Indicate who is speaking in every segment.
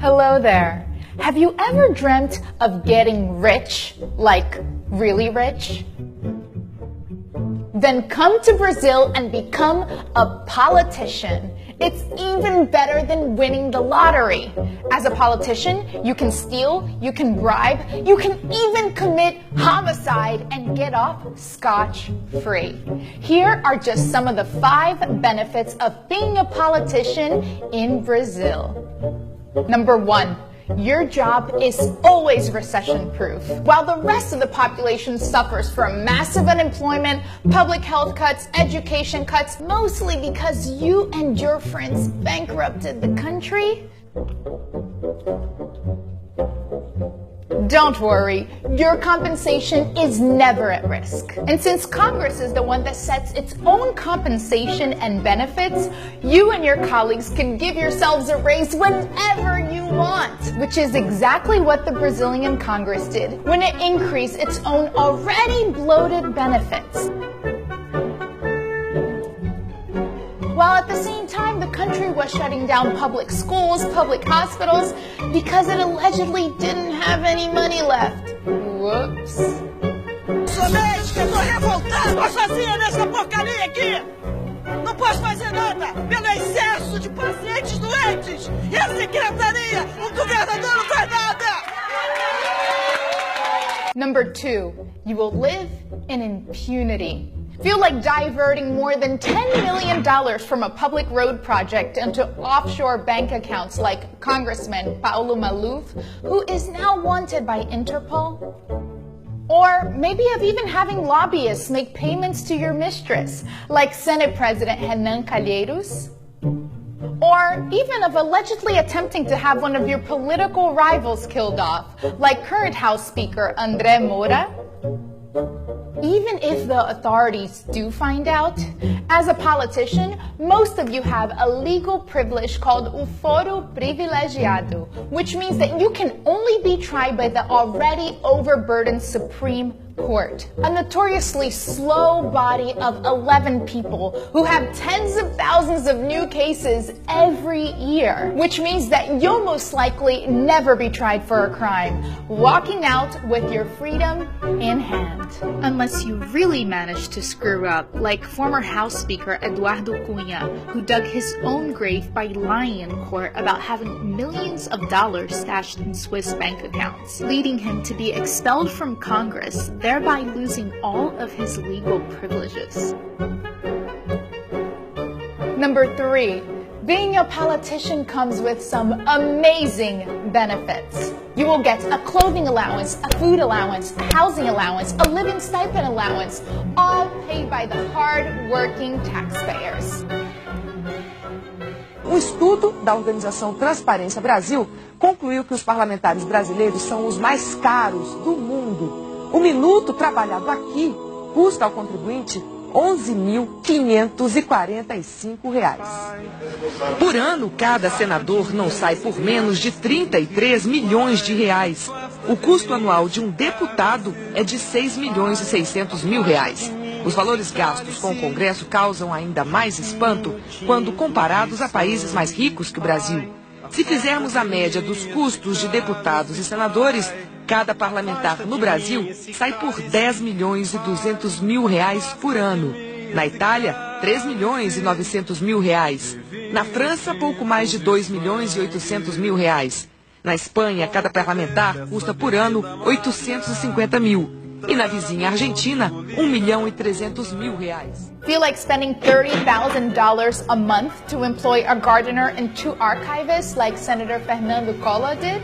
Speaker 1: Hello there. Have you ever dreamt of getting rich, like really rich? Then come to Brazil and become a politician. It's even better than winning the lottery. As a politician, you can steal, you can bribe, you can even commit homicide and get off scotch-free. Here are just some of the 5 benefits of being a politician in Brazil. Number 1. Your job is always recession-proof. While the rest of the population suffers from massive unemployment, public health cuts, education cuts, mostly because you and your friends bankrupted the country, don't worry, your compensation is never at risk. And since Congress is the one that sets its own compensation and benefits, you and your colleagues can give yourselves a raise whenever you want, which is exactly what the Brazilian Congress did when it increased its own already bloated benefits. While at the same time, the country was shutting down public schools, public hospitals, because it allegedly didn't have any money left. Whoops.
Speaker 2: Somente que eu tô revoltado sozinha nessa porcaria aqui! Não posso fazer nada pelo excesso de pacientes doentes! E a secretaria, o governador não faz nada!
Speaker 1: Number 2, you will live in impunity. Feel like diverting more than $10 million from a public road project into offshore bank accounts like Congressman Paulo Maluf, who is now wanted by Interpol? Or maybe of even having lobbyists make payments to your mistress, like Senate President Renan Calheiros? Or even of allegedly attempting to have one of your political rivals killed off, like current House Speaker André Moura? Even if the authorities do find out, as a politician, most of you have a legal privilege called o foro privilegiado, which means that you can only be tried by the already overburdened Supreme Court, a notoriously slow body of 11 people who have tens of thousands of new cases every year, which means that you'll most likely never be tried for a crime, walking out with your freedom in hand. Unless you really manage to screw up, like former House Speaker Eduardo Cunha, who dug his own grave by lying in court about having millions of dollars stashed in Swiss bank accounts, leading him to be expelled from Congress, thereby losing all of his legal privileges. Number 3, being a politician comes with some amazing benefits. You will get a clothing allowance, a food allowance, a housing allowance, a living stipend allowance, all paid by the hard-working taxpayers.
Speaker 3: Um estudo da organização Transparência Brasil concluiu que os parlamentares brasileiros são os mais caros do mundo. O minuto trabalhado aqui custa ao contribuinte R$ 11.545. Por ano, cada senador não sai por menos de 33 milhões de reais. O custo anual de um deputado é de 6.600.000 reais. Os valores gastos com o Congresso causam ainda mais espanto quando comparados a países mais ricos que o Brasil. Se fizermos a média dos custos de deputados e senadores, cada parlamentar no Brasil sai por 10.200.000 reais por ano. Na Itália, 3.900.000 reais. Na França, pouco mais de 2.800.000 reais. Na Espanha, cada parlamentar custa por ano 850.000. E na vizinha Argentina, 1.300.000 reais.
Speaker 1: Feel like spending $30,000 a month to employ a gardener and 2 archivists like Senator Fernando Collor did?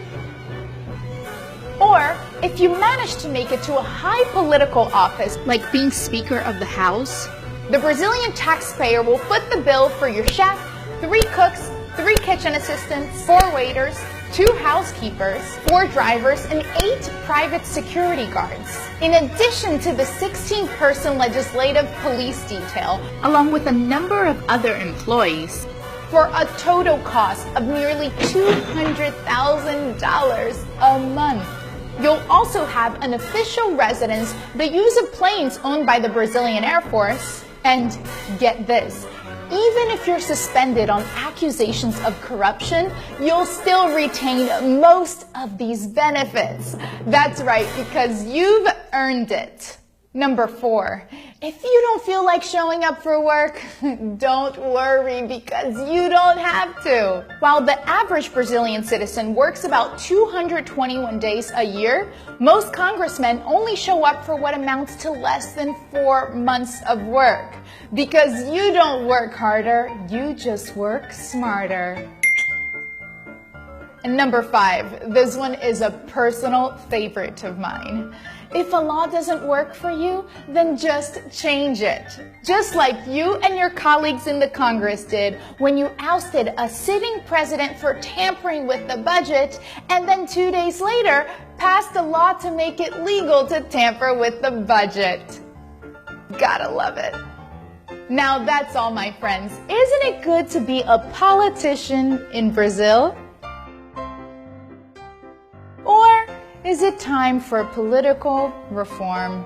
Speaker 1: Or, if you manage to make it to a high political office, like being Speaker of the House, the Brazilian taxpayer will foot the bill for your chef, 3 cooks, 3 kitchen assistants, 4 waiters, 2 housekeepers, 4 drivers, and 8 private security guards, in addition to the 16-person legislative police detail, along with a number of other employees, for a total cost of nearly $200,000 a month. You'll also have an official residence, the use of planes owned by the Brazilian Air Force, and get this, even if you're suspended on accusations of corruption, you'll still retain most of these benefits. That's right, because you've earned it. Number 4, if you don't feel like showing up for work, don't worry because you don't have to. While the average Brazilian citizen works about 221 days a year, most congressmen only show up for what amounts to less than 4 months of work. Because you don't work harder, you just work smarter. And number 5, this one is a personal favorite of mine. If a law doesn't work for you, then just change it. Just like you and your colleagues in the Congress did when you ousted a sitting president for tampering with the budget, and then 2 days later passed a law to make it legal to tamper with the budget. Gotta love it. Now that's all, my friends. Isn't it good to be a politician in Brazil? Or is it time for political reform?